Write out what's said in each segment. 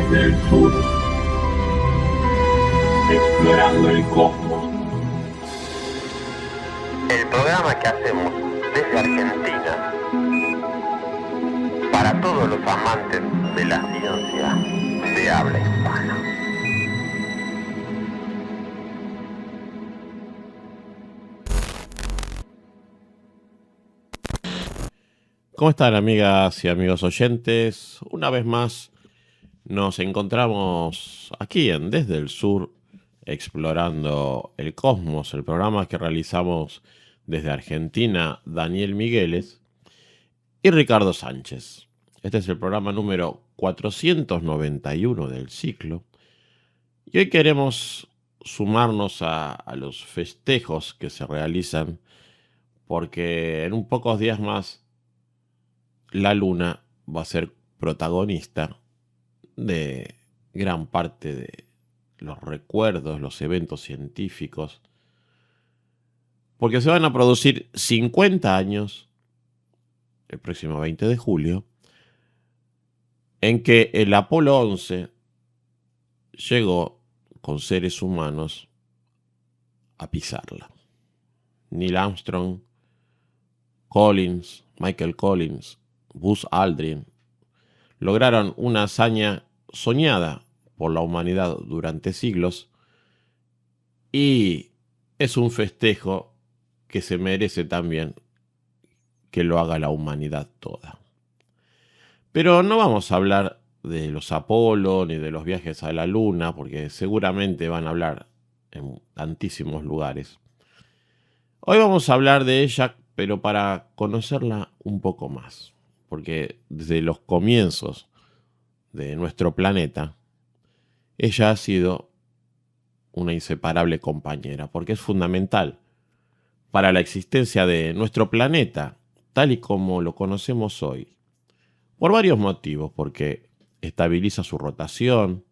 Desde el sur, explorando el cosmos. El programa que hacemos desde Argentina para todos los amantes de la ciencia de habla hispana. ¿Cómo están, amigas y amigos oyentes? Una vez más nos encontramos aquí en Desde el Sur, explorando el cosmos, el programa que realizamos desde Argentina, Daniel Migueles y Ricardo Sánchez. Este es el programa número 491 del ciclo. Y hoy queremos sumarnos a los festejos que se realizan, porque en un pocos días más la Luna va a ser protagonista de gran parte de los recuerdos, los eventos científicos, porque se van a producir 50 años, el próximo 20 de julio, en que el Apolo 11 llegó con seres humanos a pisarla. Neil Armstrong, Michael Collins, Buzz Aldrin lograron una hazaña soñada por la humanidad durante siglos y es un festejo que se merece también que lo haga la humanidad toda. Pero no vamos a hablar de los Apolo ni de los viajes a la Luna, porque seguramente van a hablar en tantísimos lugares. Hoy vamos a hablar de ella, pero para conocerla un poco más, porque desde los comienzos de nuestro planeta, ella ha sido una inseparable compañera, porque es fundamental para la existencia de nuestro planeta, tal y como lo conocemos hoy, por varios motivos, porque estabiliza su rotación,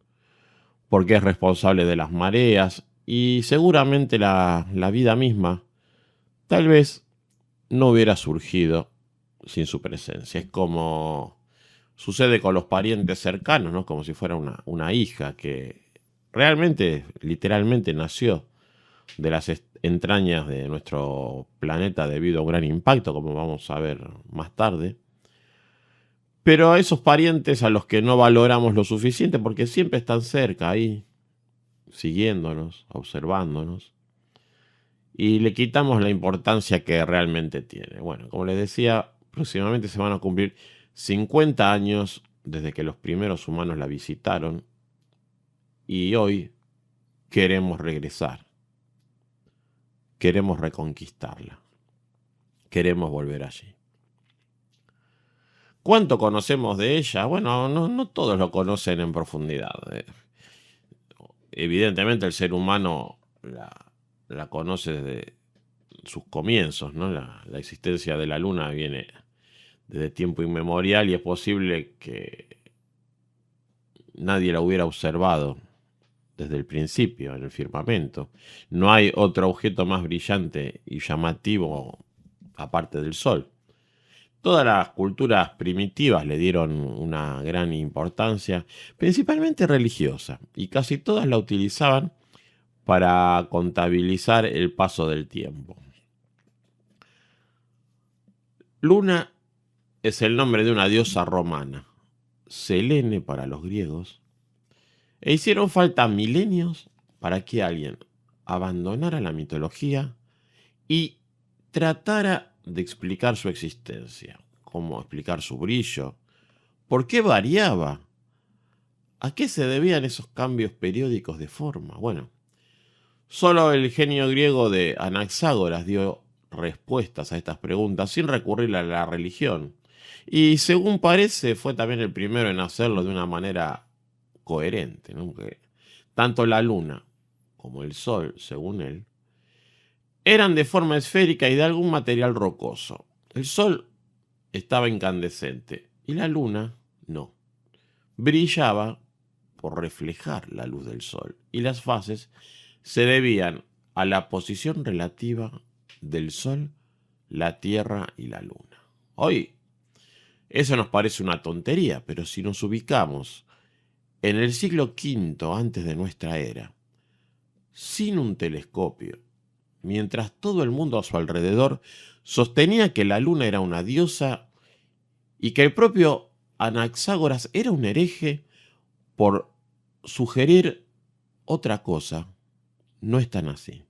porque es responsable de las mareas y seguramente la vida misma tal vez no hubiera surgido sin su presencia. Es como sucede con los parientes cercanos, ¿no? Como si fuera una hija que realmente, literalmente nació de las entrañas de nuestro planeta debido a un gran impacto, como vamos a ver más tarde. Pero a esos parientes a los que no valoramos lo suficiente, porque siempre están cerca ahí, siguiéndonos, observándonos, y le quitamos la importancia que realmente tiene. Bueno, como les decía, próximamente se van a cumplir 50 años desde que los primeros humanos la visitaron y hoy queremos regresar, queremos reconquistarla, queremos volver allí. ¿Cuánto conocemos de ella? Bueno, no todos lo conocen en profundidad. Evidentemente el ser humano la conoce desde sus comienzos, ¿no? La existencia de la Luna viene desde tiempo inmemorial y es posible que nadie la hubiera observado desde el principio en el firmamento. No hay otro objeto más brillante y llamativo aparte del Sol. Todas las culturas primitivas le dieron una gran importancia, principalmente religiosa, y casi todas la utilizaban para contabilizar el paso del tiempo. Luna es el nombre de una diosa romana, Selene para los griegos, e hicieron falta milenios para que alguien abandonara la mitología y tratara de explicar su existencia, cómo explicar su brillo, por qué variaba, a qué se debían esos cambios periódicos de forma. Bueno, solo el genio griego de Anaxágoras dio respuestas a estas preguntas sin recurrir a la religión. Y según parece, fue también el primero en hacerlo de una manera coherente, ¿no? Porque tanto la Luna como el Sol, según él, eran de forma esférica y de algún material rocoso. El Sol estaba incandescente y la Luna no. Brillaba por reflejar la luz del Sol y las fases se debían a la posición relativa del Sol, la Tierra y la Luna. Hoy eso nos parece una tontería, pero si nos ubicamos En el siglo V antes de nuestra era, sin un telescopio, mientras todo el mundo a su alrededor sostenía que la luna era una diosa y que el propio Anaxágoras era un hereje por sugerir otra cosa, no es tan así.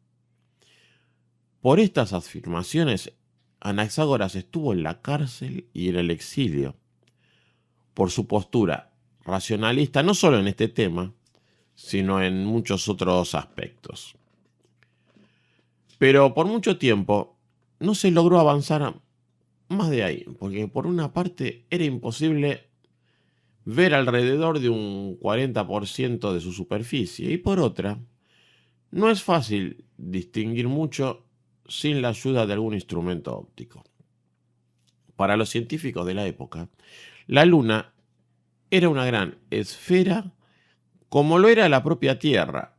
Por estas afirmaciones, Anaxágoras estuvo en la cárcel y en el exilio, por su postura racionalista, no solo en este tema, sino en muchos otros aspectos. Pero por mucho tiempo no se logró avanzar más de ahí, porque por una parte era imposible ver alrededor de un 40% de su superficie, y por otra, no es fácil distinguir mucho sin la ayuda de algún instrumento óptico. Para los científicos de la época, la Luna era una gran esfera como lo era la propia Tierra.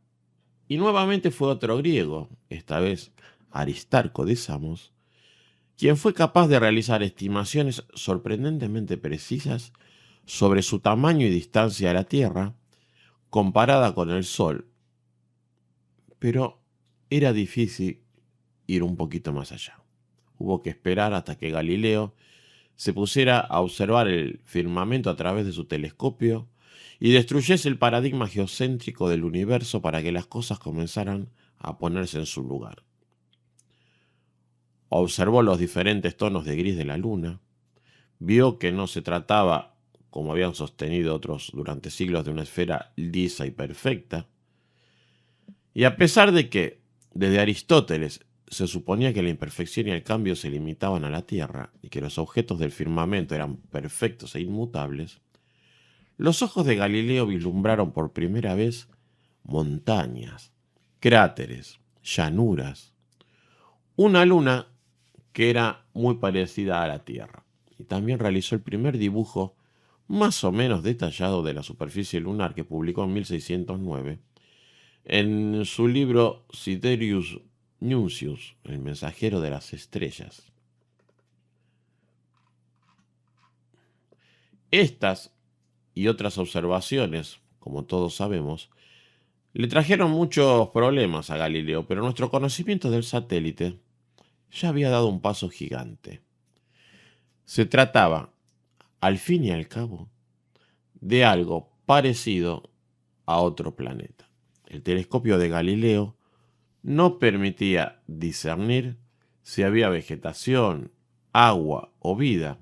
Y nuevamente fue otro griego, esta vez Aristarco de Samos, quien fue capaz de realizar estimaciones sorprendentemente precisas sobre su tamaño y distancia a la Tierra comparada con el Sol. Pero era difícil ir un poquito más allá. Hubo que esperar hasta que Galileo se pusiera a observar el firmamento a través de su telescopio y destruyese el paradigma geocéntrico del universo para que las cosas comenzaran a ponerse en su lugar. Observó los diferentes tonos de gris de la luna, vio que no se trataba, como habían sostenido otros durante siglos, de una esfera lisa y perfecta, y a pesar de que, desde Aristóteles, se suponía que la imperfección y el cambio se limitaban a la Tierra y que los objetos del firmamento eran perfectos e inmutables, los ojos de Galileo vislumbraron por primera vez montañas, cráteres, llanuras, una luna que era muy parecida a la Tierra, y también realizó el primer dibujo más o menos detallado de la superficie lunar que publicó en 1609 en su libro Sidereus Nuncius, el mensajero de las estrellas. Estas y otras observaciones, como todos sabemos, le trajeron muchos problemas a Galileo, pero nuestro conocimiento del satélite ya había dado un paso gigante. Se trataba, al fin y al cabo, de algo parecido a otro planeta. El telescopio de Galileo no permitía discernir si había vegetación, agua o vida,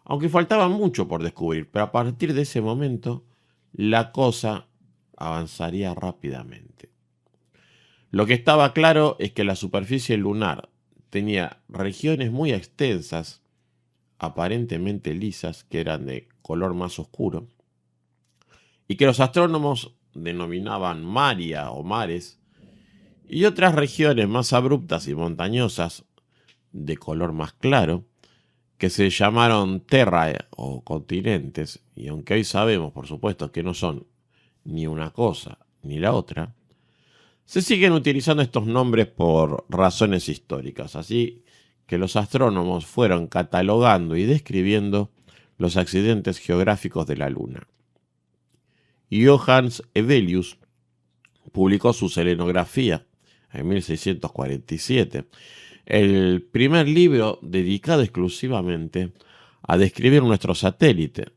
aunque faltaba mucho por descubrir, pero a partir de ese momento la cosa avanzaría rápidamente. Lo que estaba claro es que la superficie lunar tenía regiones muy extensas, aparentemente lisas, que eran de color más oscuro, y que los astrónomos denominaban maria o mares, y otras regiones más abruptas y montañosas, de color más claro, que se llamaron terrae o continentes, y aunque hoy sabemos, por supuesto, que no son ni una cosa ni la otra, se siguen utilizando estos nombres por razones históricas, así que los astrónomos fueron catalogando y describiendo los accidentes geográficos de la Luna. Johannes Hevelius publicó su selenografía en 1647, el primer libro dedicado exclusivamente a describir nuestro satélite,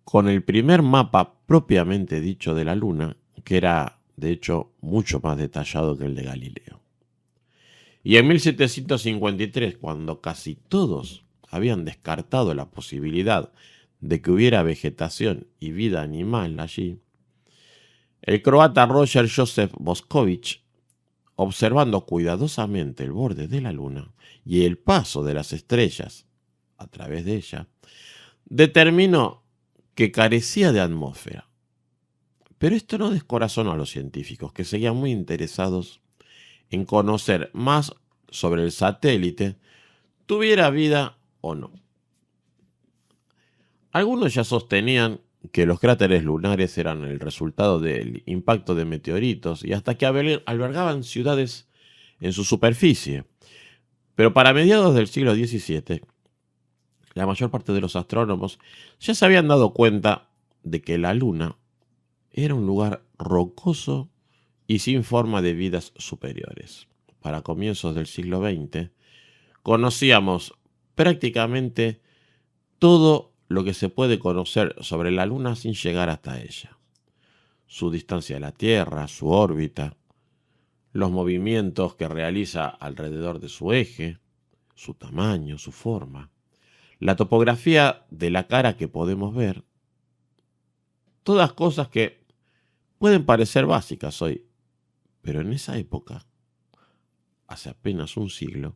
con el primer mapa propiamente dicho de la Luna, que era, de hecho, mucho más detallado que el de Galileo. Y en 1753, cuando casi todos habían descartado la posibilidad de que hubiera vegetación y vida animal allí, el croata Roger Joseph Boscovich, observando cuidadosamente el borde de la Luna y el paso de las estrellas a través de ella, determinó que carecía de atmósfera. Pero esto no descorazonó a los científicos, que seguían muy interesados en conocer más sobre el satélite, tuviera vida o no. Algunos ya sostenían que los cráteres lunares eran el resultado del impacto de meteoritos y hasta que albergaban ciudades en su superficie. Pero para mediados del siglo XVII, la mayor parte de los astrónomos ya se habían dado cuenta de que la Luna era un lugar rocoso y sin forma de vidas superiores. Para comienzos del siglo XX, conocíamos prácticamente todo lo que se puede conocer sobre la Luna sin llegar hasta ella. Su distancia de la Tierra, su órbita, los movimientos que realiza alrededor de su eje, su tamaño, su forma, la topografía de la cara que podemos ver, todas cosas que pueden parecer básicas hoy, pero en esa época, hace apenas un siglo,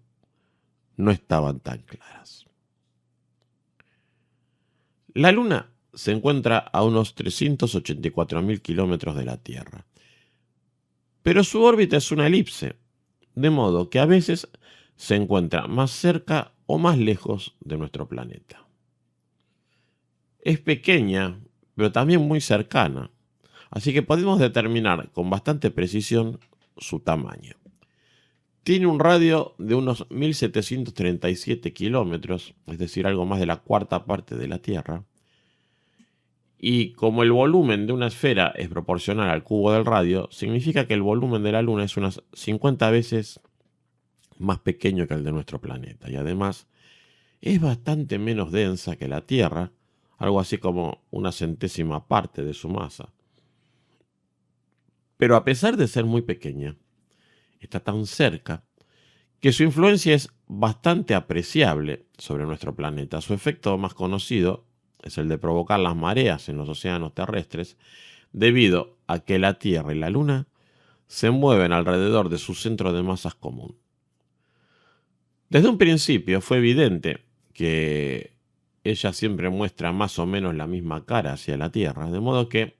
no estaban tan claras. La Luna se encuentra a unos 384.000 kilómetros de la Tierra, pero su órbita es una elipse, de modo que a veces se encuentra más cerca o más lejos de nuestro planeta. Es pequeña, pero también muy cercana, así que podemos determinar con bastante precisión su tamaño. Tiene un radio de unos 1.737 kilómetros, es decir, algo más de la cuarta parte de la Tierra. Y como el volumen de una esfera es proporcional al cubo del radio, significa que el volumen de la Luna es unas 50 veces más pequeño que el de nuestro planeta. Y además es bastante menos densa que la Tierra, algo así como una centésima parte de su masa. Pero a pesar de ser muy pequeña, está tan cerca que su influencia es bastante apreciable sobre nuestro planeta. Su efecto más conocido es el de provocar las mareas en los océanos terrestres, debido a que la Tierra y la Luna se mueven alrededor de su centro de masas común. Desde un principio fue evidente que ella siempre muestra más o menos la misma cara hacia la Tierra, de modo que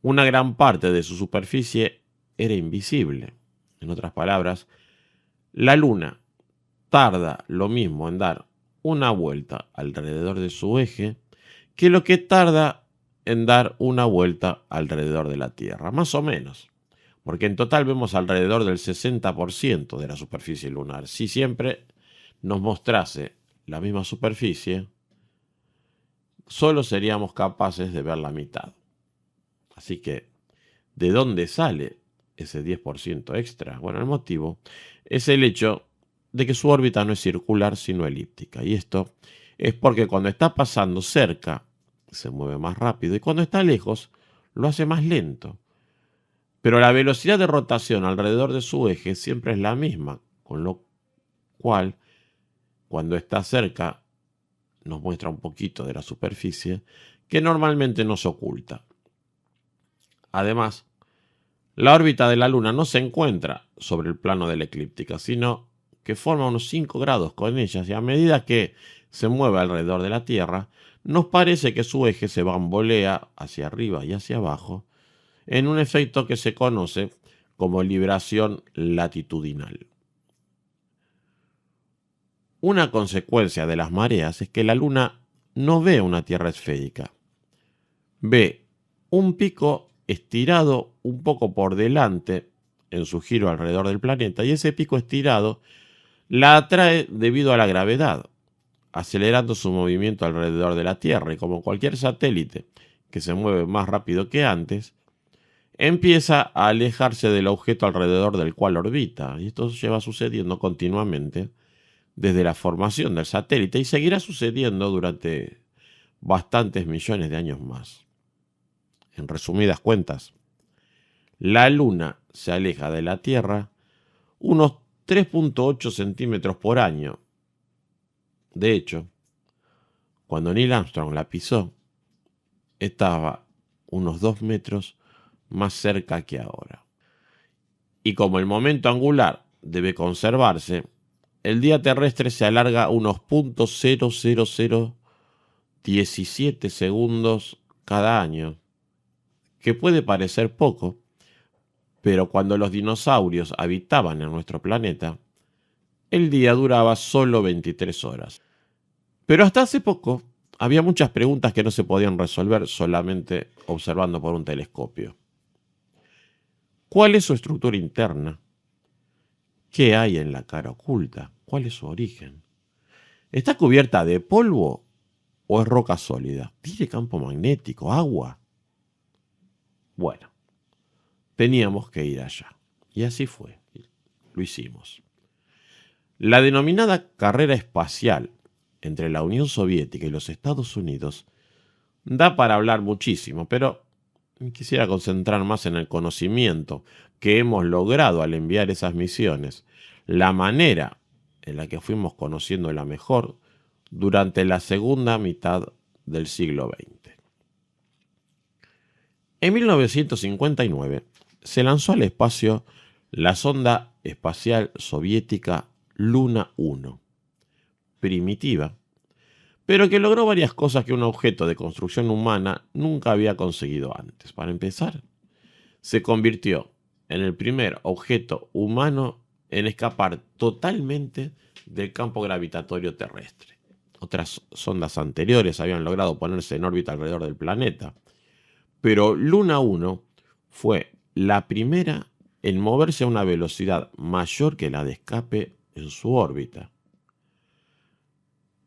una gran parte de su superficie era invisible. En otras palabras, la Luna tarda lo mismo en dar una vuelta alrededor de su eje que lo que tarda en dar una vuelta alrededor de la Tierra, más o menos, porque en total vemos alrededor del 60% de la superficie lunar. Si siempre nos mostrase la misma superficie, solo seríamos capaces de ver la mitad. Así que, ¿de dónde sale ese 10% extra? Bueno, el motivo es el hecho de que su órbita no es circular sino elíptica. Y esto es porque cuando está pasando cerca se mueve más rápido y cuando está lejos lo hace más lento. Pero la velocidad de rotación alrededor de su eje siempre es la misma, con lo cual cuando está cerca nos muestra un poquito de la superficie que normalmente nos oculta. Además, la órbita de la Luna no se encuentra sobre el plano de la eclíptica, sino que forma unos 5 grados con ellas y a medida que se mueve alrededor de la Tierra, nos parece que su eje se bambolea hacia arriba y hacia abajo en un efecto que se conoce como libración latitudinal. Una consecuencia de las mareas es que la Luna no ve una Tierra esférica, ve un pico estirado un poco por delante en su giro alrededor del planeta y ese pico estirado la atrae debido a la gravedad, acelerando su movimiento alrededor de la Tierra y como cualquier satélite que se mueve más rápido que antes, empieza a alejarse del objeto alrededor del cual orbita y esto lleva sucediendo continuamente desde la formación del satélite y seguirá sucediendo durante bastantes millones de años más. En resumidas cuentas, la Luna se aleja de la Tierra unos 3.8 centímetros por año. De hecho, cuando Neil Armstrong la pisó, estaba unos 2 metros más cerca que ahora. Y como el momento angular debe conservarse, el día terrestre se alarga unos 0.00017 segundos cada año, que puede parecer poco, pero cuando los dinosaurios habitaban en nuestro planeta, el día duraba solo 23 horas. Pero hasta hace poco había muchas preguntas que no se podían resolver solamente observando por un telescopio. ¿Cuál es su estructura interna? ¿Qué hay en la cara oculta? ¿Cuál es su origen? ¿Está cubierta de polvo o es roca sólida? ¿Tiene campo magnético, agua? Bueno, teníamos que ir allá. Y así fue. Lo hicimos. La denominada carrera espacial entre la Unión Soviética y los Estados Unidos da para hablar muchísimo, pero quisiera concentrar más en el conocimiento que hemos logrado al enviar esas misiones, la manera en la que fuimos conociendo la mejor durante la segunda mitad del siglo XX. En 1959 se lanzó al espacio la sonda espacial soviética Luna 1, primitiva, pero que logró varias cosas que un objeto de construcción humana nunca había conseguido antes. Para empezar, se convirtió en el primer objeto humano en escapar totalmente del campo gravitatorio terrestre. Otras sondas anteriores habían logrado ponerse en órbita alrededor del planeta, pero Luna 1 fue la primera en moverse a una velocidad mayor que la de escape en su órbita.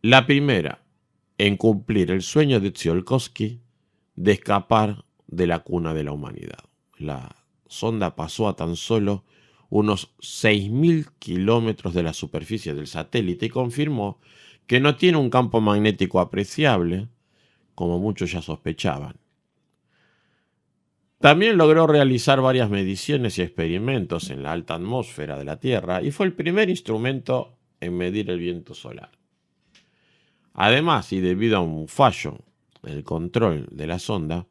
La primera en cumplir el sueño de Tsiolkovsky de escapar de la cuna de la humanidad. La sonda pasó a tan solo unos 6.000 kilómetros de la superficie del satélite y confirmó que no tiene un campo magnético apreciable, como muchos ya sospechaban. También logró realizar varias mediciones y experimentos en la alta atmósfera de la Tierra y fue el primer instrumento en medir el viento solar. Además, y debido a un fallo en el control de la sonda,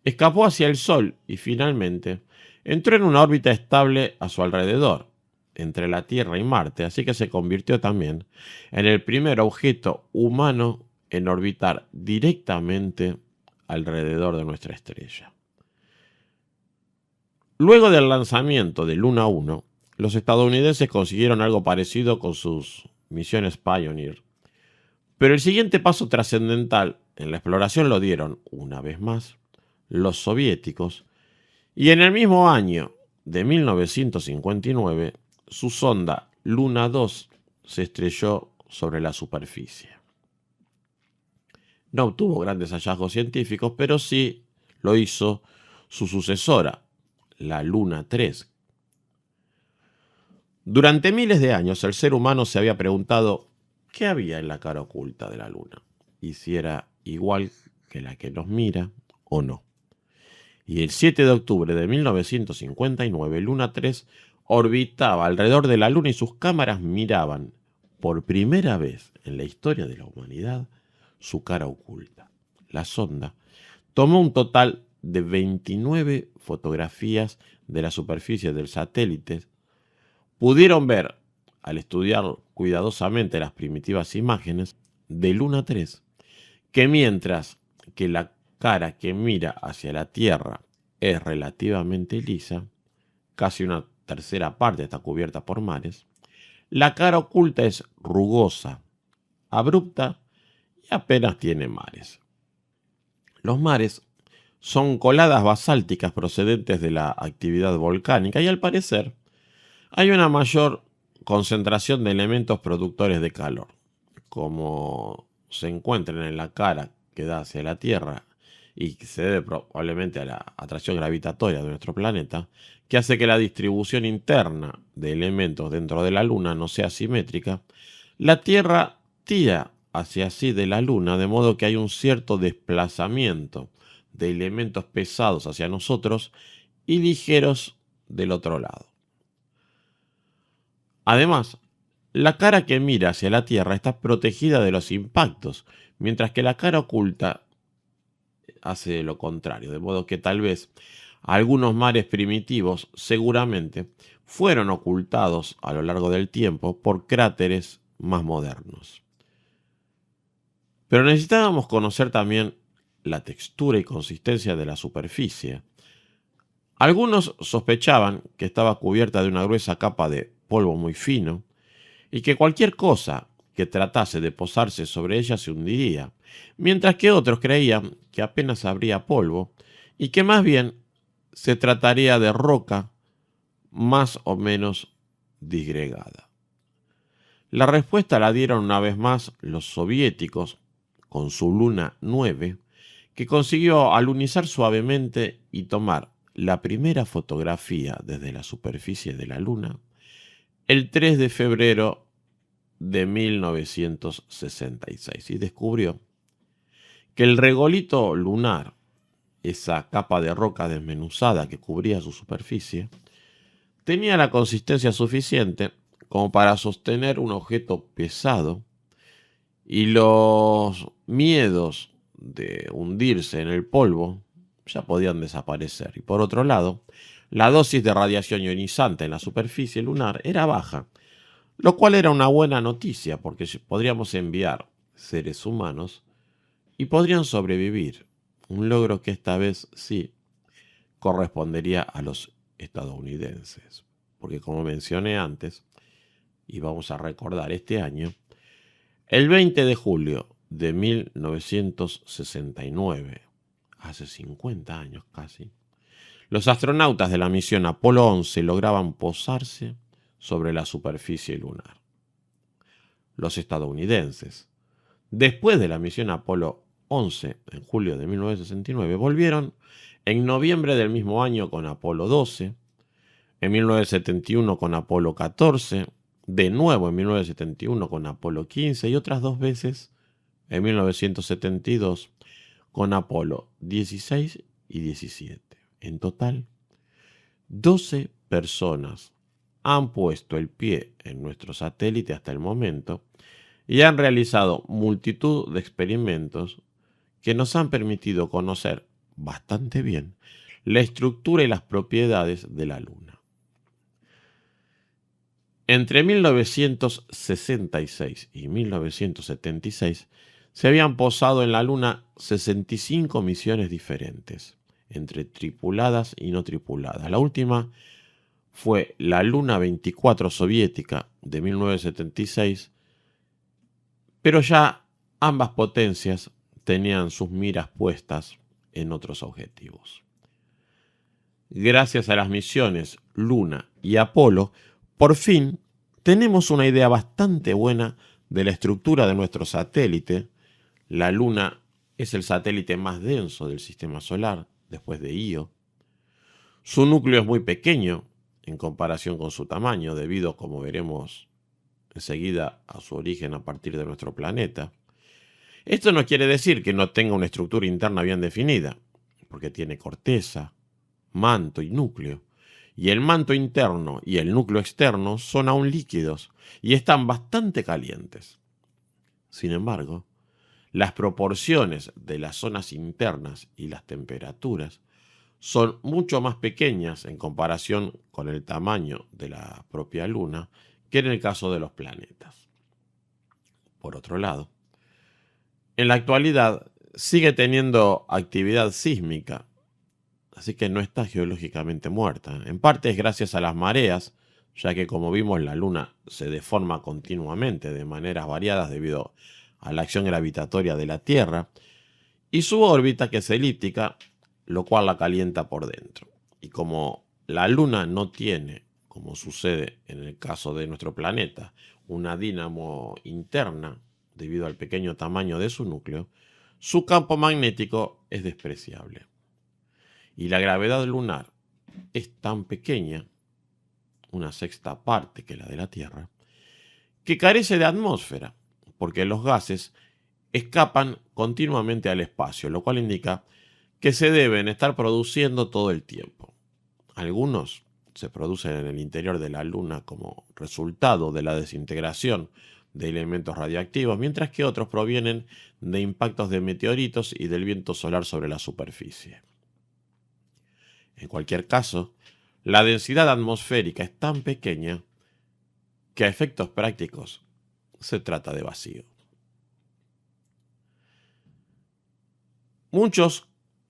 escapó hacia el Sol y finalmente entró en una órbita estable a su alrededor, entre la Tierra y Marte, así que se convirtió también en el primer objeto humano en orbitar directamente alrededor de nuestra estrella. Luego del lanzamiento de Luna 1, los estadounidenses consiguieron algo parecido con sus misiones Pioneer. Pero el siguiente paso trascendental en la exploración lo dieron, una vez más, los soviéticos, y en el mismo año de 1959, su sonda Luna 2 se estrelló sobre la superficie. No obtuvo grandes hallazgos científicos, pero sí lo hizo su sucesora, la Luna 3. Durante miles de años el ser humano se había preguntado qué había en la cara oculta de la Luna y si era igual que la que nos mira o no. Y el 7 de octubre de 1959, Luna 3 orbitaba alrededor de la Luna y sus cámaras miraban por primera vez en la historia de la humanidad su cara oculta. La sonda tomó un total de 29 fotografías de la superficie del satélite. Pudieron ver, al estudiar cuidadosamente las primitivas imágenes de Luna 3, que mientras que la cara que mira hacia la Tierra es relativamente lisa, casi una tercera parte está cubierta por mares, la cara oculta es rugosa, abrupta y apenas tiene mares. Los mares son coladas basálticas procedentes de la actividad volcánica y al parecer hay una mayor concentración de elementos productores de calor, como se encuentran en la cara que da hacia la Tierra y que se debe probablemente a la atracción gravitatoria de nuestro planeta, que hace que la distribución interna de elementos dentro de la Luna no sea simétrica. La Tierra tira hacia sí de la Luna, de modo que hay un cierto desplazamiento de elementos pesados hacia nosotros y ligeros del otro lado. Además, la cara que mira hacia la Tierra está protegida de los impactos, mientras que la cara oculta hace lo contrario, de modo que tal vez algunos mares primitivos seguramente fueron ocultados a lo largo del tiempo por cráteres más modernos. Pero necesitábamos conocer también la textura y consistencia de la superficie. Algunos sospechaban que estaba cubierta de una gruesa capa de polvo muy fino y que cualquier cosa que tratase de posarse sobre ella se hundiría, mientras que otros creían que apenas habría polvo y que más bien se trataría de roca más o menos disgregada. La respuesta la dieron una vez más los soviéticos con su Luna 9, que consiguió alunizar suavemente y tomar la primera fotografía desde la superficie de la Luna el 3 de febrero de 1966 y descubrió que el regolito lunar, esa capa de roca desmenuzada que cubría su superficie, tenía la consistencia suficiente como para sostener un objeto pesado y los miedos de hundirse en el polvo ya podían desaparecer. Y por otro lado, la dosis de radiación ionizante en la superficie lunar era baja, lo cual era una buena noticia porque podríamos enviar seres humanos y podrían sobrevivir, un logro que esta vez sí correspondería a los estadounidenses, porque como mencioné antes, y vamos a recordar este año, el 20 de julio de 1969, hace 50 años casi, los astronautas de la misión Apolo 11 lograban posarse sobre la superficie lunar. Los estadounidenses, después de la misión Apolo 11, en julio de 1969, volvieron en noviembre del mismo año con Apolo 12, en 1971 con Apolo 14, de nuevo en 1971 con Apolo 15 y otras 2 veces en 1972 con Apolo 16 y 17. En total, 12 personas han puesto el pie en nuestro satélite hasta el momento y han realizado multitud de experimentos que nos han permitido conocer bastante bien la estructura y las propiedades de la Luna. Entre 1966 y 1976 se habían posado en la Luna 65 misiones diferentes, entre tripuladas y no tripuladas. La última fue la Luna 24 soviética de 1976, pero ya ambas potencias tenían sus miras puestas en otros objetivos. Gracias a las misiones Luna y Apolo, por fin tenemos una idea bastante buena de la estructura de nuestro satélite. La Luna es el satélite más denso del sistema solar, después de Io. Su núcleo es muy pequeño en comparación con su tamaño, debido, como veremos enseguida, a su origen a partir de nuestro planeta. Esto no quiere decir que no tenga una estructura interna bien definida, porque tiene corteza, manto y núcleo. Y el manto interno y el núcleo externo son aún líquidos y están bastante calientes. Sin embargo, las proporciones de las zonas internas y las temperaturas son mucho más pequeñas en comparación con el tamaño de la propia Luna que en el caso de los planetas. Por otro lado, en la actualidad sigue teniendo actividad sísmica, así que no está geológicamente muerta. En parte es gracias a las mareas, ya que como vimos la Luna se deforma continuamente de maneras variadas debido a la acción gravitatoria de la Tierra, y su órbita, que es elíptica, lo cual la calienta por dentro. Y como la Luna no tiene, como sucede en el caso de nuestro planeta, una dínamo interna debido al pequeño tamaño de su núcleo, su campo magnético es despreciable. Y la gravedad lunar es tan pequeña, una sexta parte que la de la Tierra, que carece de atmósfera, porque los gases escapan continuamente al espacio, lo cual indica que se deben estar produciendo todo el tiempo. Algunos se producen en el interior de la Luna como resultado de la desintegración de elementos radioactivos, mientras que otros provienen de impactos de meteoritos y del viento solar sobre la superficie. En cualquier caso, la densidad atmosférica es tan pequeña que a efectos prácticos se trata de vacío.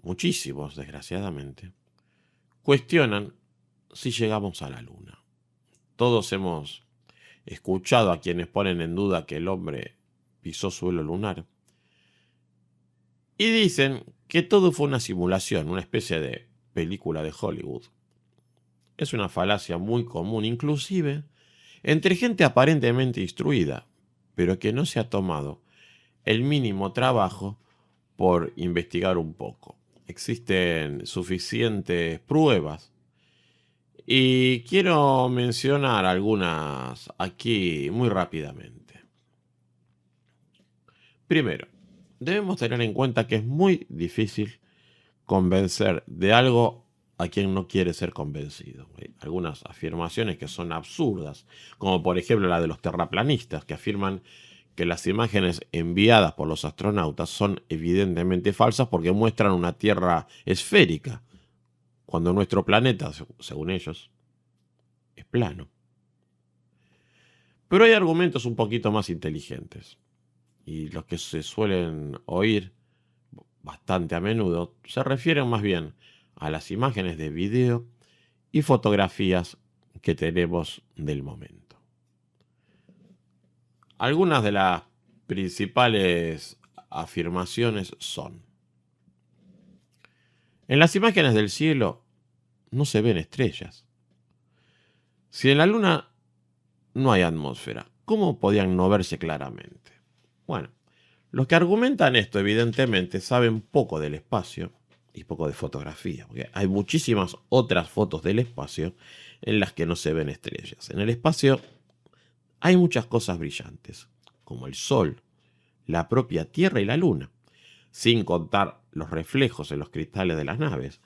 Muchísimos, desgraciadamente, cuestionan si llegamos a la Luna. Todos hemos escuchado a quienes ponen en duda que el hombre pisó suelo lunar y dicen que todo fue una simulación, una especie de película de Hollywood. Es una falacia muy común, inclusive entre gente aparentemente instruida, pero que no se ha tomado el mínimo trabajo por investigar un poco. Existen suficientes pruebas y quiero mencionar algunas aquí muy rápidamente. Primero, debemos tener en cuenta que es muy difícil convencer de algo a quien no quiere ser convencido. Hay algunas afirmaciones que son absurdas, como por ejemplo la de los terraplanistas, que afirman que las imágenes enviadas por los astronautas son evidentemente falsas porque muestran una Tierra esférica, cuando nuestro planeta, según ellos, es plano. Pero hay argumentos un poquito más inteligentes, y los que se suelen oír bastante a menudo se refieren más bien a las imágenes de video y fotografías que tenemos del momento. Algunas de las principales afirmaciones son: en las imágenes del cielo no se ven estrellas. Si en la Luna no hay atmósfera, ¿cómo podían no verse claramente? Bueno, los que argumentan esto evidentemente saben poco del espacio y poco de fotografía, porque hay muchísimas otras fotos del espacio en las que no se ven estrellas. En el espacio hay muchas cosas brillantes, como el Sol, la propia Tierra y la Luna, sin contar los reflejos en los cristales de las naves.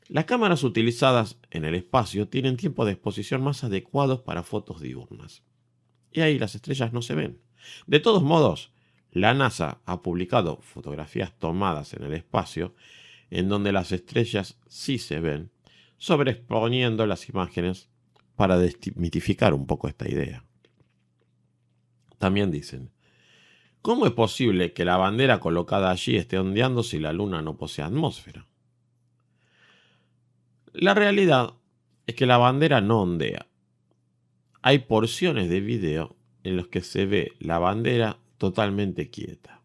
Las cámaras utilizadas en el espacio tienen tiempos de exposición más adecuados para fotos diurnas, y ahí las estrellas no se ven. De todos modos, la NASA ha publicado fotografías tomadas en el espacio en donde las estrellas sí se ven, sobreexponiendo las imágenes para desmitificar un poco esta idea. También dicen: ¿cómo es posible que la bandera colocada allí esté ondeando si la Luna no posee atmósfera? La realidad es que la bandera no ondea. Hay porciones de video en los que se ve la bandera totalmente quieta.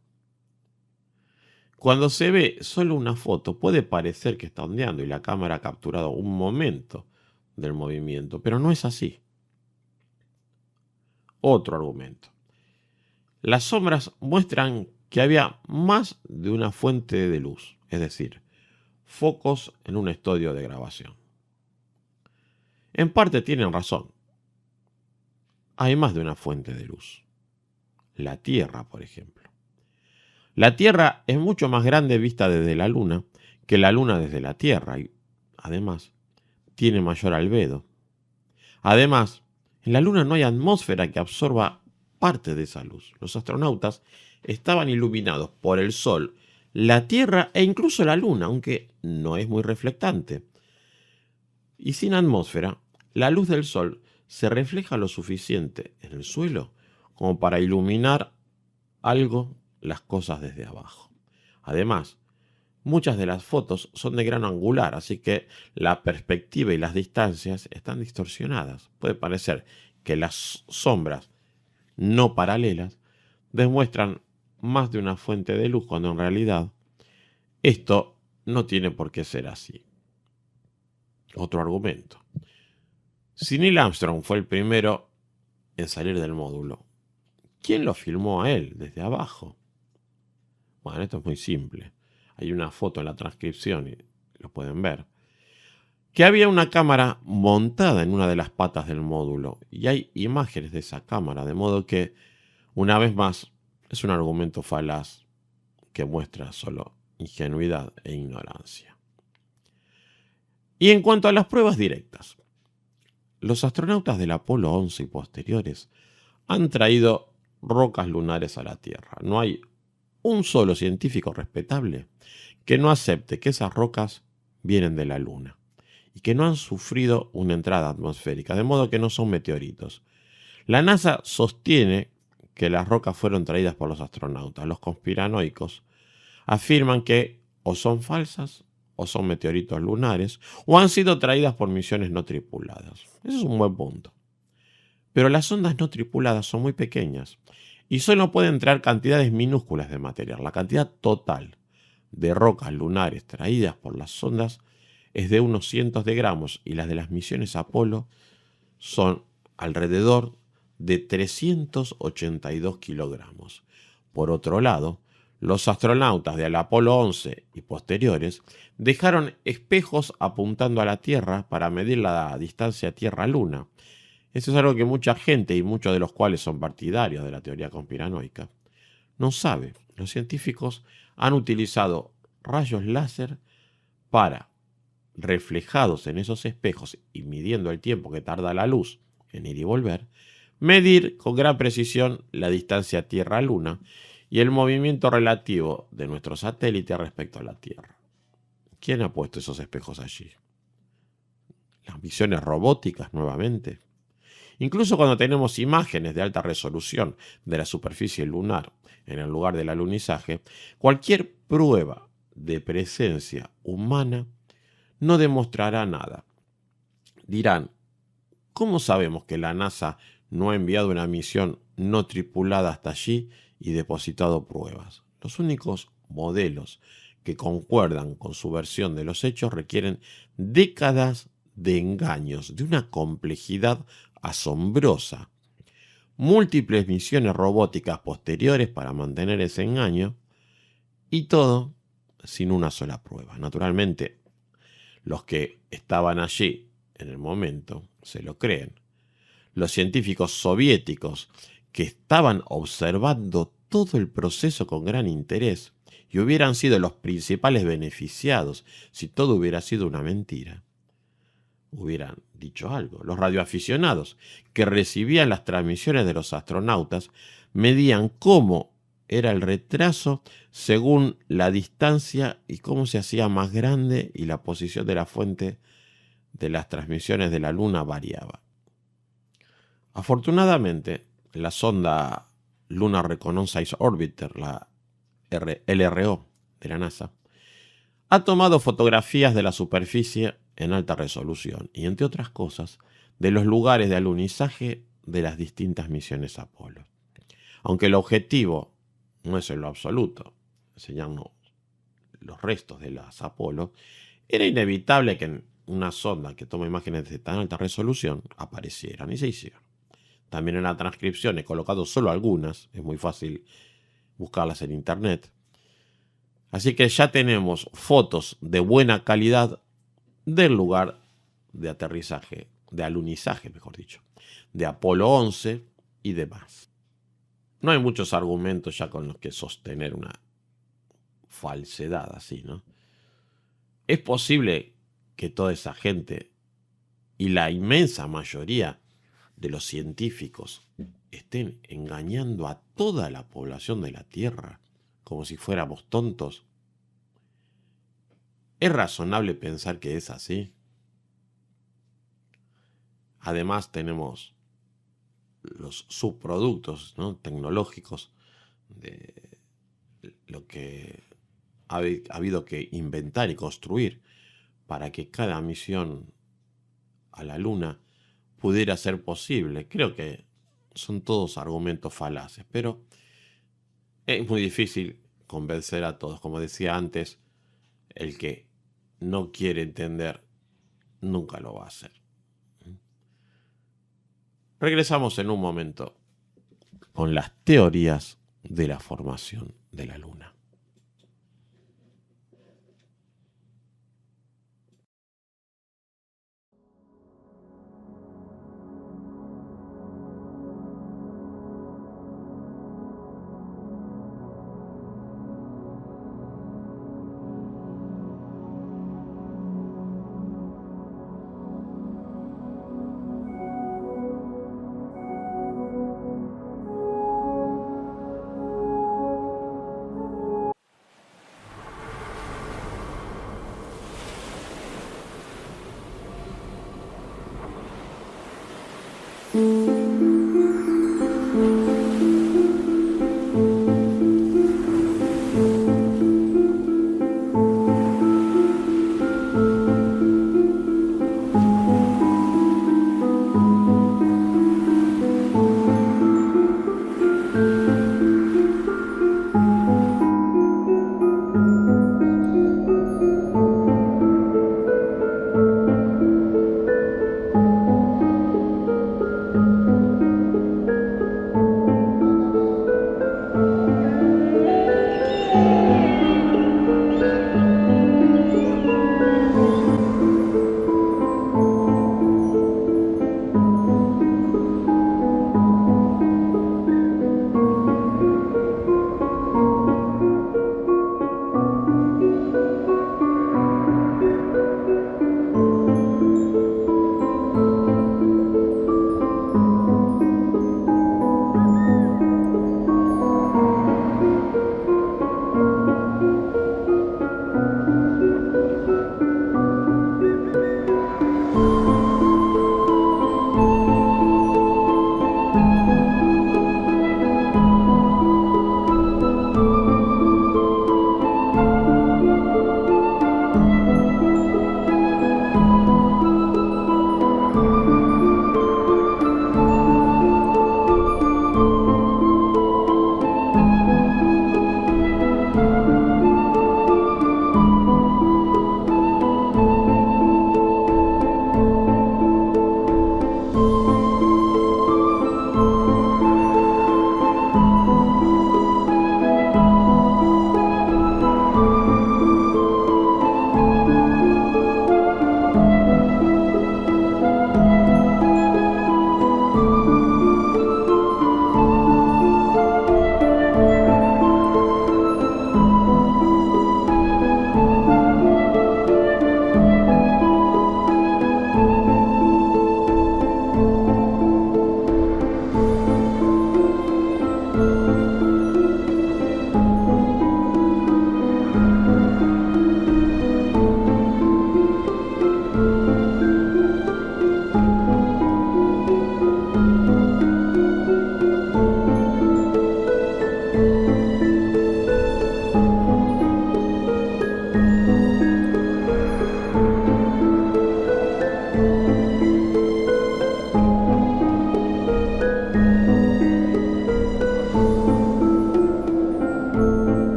Cuando se ve solo una foto puede parecer que está ondeando y la cámara ha capturado un momento del movimiento, pero no es así. Otro argumento: las sombras muestran que había más de una fuente de luz, es decir, focos en un estudio de grabación. En parte tienen razón. Hay más de una fuente de luz. La Tierra, por ejemplo. La Tierra es mucho más grande vista desde la Luna que la Luna desde la Tierra y, además, tiene mayor albedo. Además, en la Luna no hay atmósfera que absorba parte de esa luz. Los astronautas estaban iluminados por el Sol, la Tierra e incluso la Luna, aunque no es muy reflectante. Y sin atmósfera, la luz del Sol se refleja lo suficiente en el suelo como para iluminar algo las cosas desde abajo. Además, muchas de las fotos son de gran angular, así que la perspectiva y las distancias están distorsionadas. Puede parecer que las sombras no paralelas demuestran más de una fuente de luz, cuando en realidad esto no tiene por qué ser así. Otro argumento: si Neil Armstrong fue el primero en salir del módulo, ¿quién lo filmó a él desde abajo? Bueno, esto es muy simple. Hay una foto en la transcripción y lo pueden ver. Que había una cámara montada en una de las patas del módulo y hay imágenes de esa cámara, de modo que, una vez más, es un argumento falaz que muestra solo ingenuidad e ignorancia. Y en cuanto a las pruebas directas, los astronautas del Apolo 11 y posteriores han traído rocas lunares a la Tierra. No hay un solo científico respetable que no acepte que esas rocas vienen de la Luna y que no han sufrido una entrada atmosférica, de modo que no son meteoritos. La NASA sostiene que las rocas fueron traídas por los astronautas. Los conspiranoicos afirman que o son falsas o son meteoritos lunares o han sido traídas por misiones no tripuladas. Ese es un buen punto. Pero las sondas no tripuladas son muy pequeñas y solo pueden traer cantidades minúsculas de material. La cantidad total de rocas lunares traídas por las sondas es de unos cientos de gramos y las de las misiones Apolo son alrededor de 382 kilogramos. Por otro lado, los astronautas del Apolo 11 y posteriores dejaron espejos apuntando a la Tierra para medir la distancia Tierra-Luna. Eso es algo que mucha gente, y muchos de los cuales son partidarios de la teoría conspiranoica, no sabe. Los científicos han utilizado rayos láser para, reflejados en esos espejos y midiendo el tiempo que tarda la luz en ir y volver, medir con gran precisión la distancia Tierra-Luna y el movimiento relativo de nuestro satélite respecto a la Tierra. ¿Quién ha puesto esos espejos allí? Las misiones robóticas nuevamente. Incluso cuando tenemos imágenes de alta resolución de la superficie lunar en el lugar del alunizaje, cualquier prueba de presencia humana no demostrará nada. Dirán, ¿cómo sabemos que la NASA no ha enviado una misión no tripulada hasta allí y depositado pruebas? Los únicos modelos que concuerdan con su versión de los hechos requieren décadas de engaños de una complejidad asombrosa, múltiples misiones robóticas posteriores para mantener ese engaño, y todo sin una sola prueba. Naturalmente, los que estaban allí en el momento se lo creen. Los científicos soviéticos que estaban observando todo el proceso con gran interés y hubieran sido los principales beneficiados si todo hubiera sido una mentira, hubieran dicho algo. Los radioaficionados que recibían las transmisiones de los astronautas medían cómo era el retraso según la distancia y cómo se hacía más grande y la posición de la fuente de las transmisiones de la Luna variaba. Afortunadamente, la sonda Lunar Reconnaissance Orbiter, la LRO de la NASA, ha tomado fotografías de la superficie en alta resolución y, entre otras cosas, de los lugares de alunizaje de las distintas misiones Apolo. Aunque el objetivo no es en lo absoluto enseñarnos los restos de las Apolo, era inevitable que en una sonda que toma imágenes de tan alta resolución aparecieran, y se hicieron. También en la transcripción he colocado solo algunas, es muy fácil buscarlas en internet. Así que ya tenemos fotos de buena calidad del lugar de aterrizaje, de alunizaje, mejor dicho, de Apolo 11 y demás. No hay muchos argumentos ya con los que sostener una falsedad así, ¿no? Es posible que toda esa gente y la inmensa mayoría de los científicos estén engañando a toda la población de la Tierra como si fuéramos tontos. ¿Es razonable pensar que es así? Además tenemos los subproductos, ¿no?, tecnológicos de lo que ha habido que inventar y construir para que cada misión a la Luna pudiera ser posible. Creo que son todos argumentos falaces, pero es muy difícil convencer a todos. Como decía antes, el que no quiere entender nunca lo va a hacer. Regresamos en un momento con las teorías de la formación de la Luna.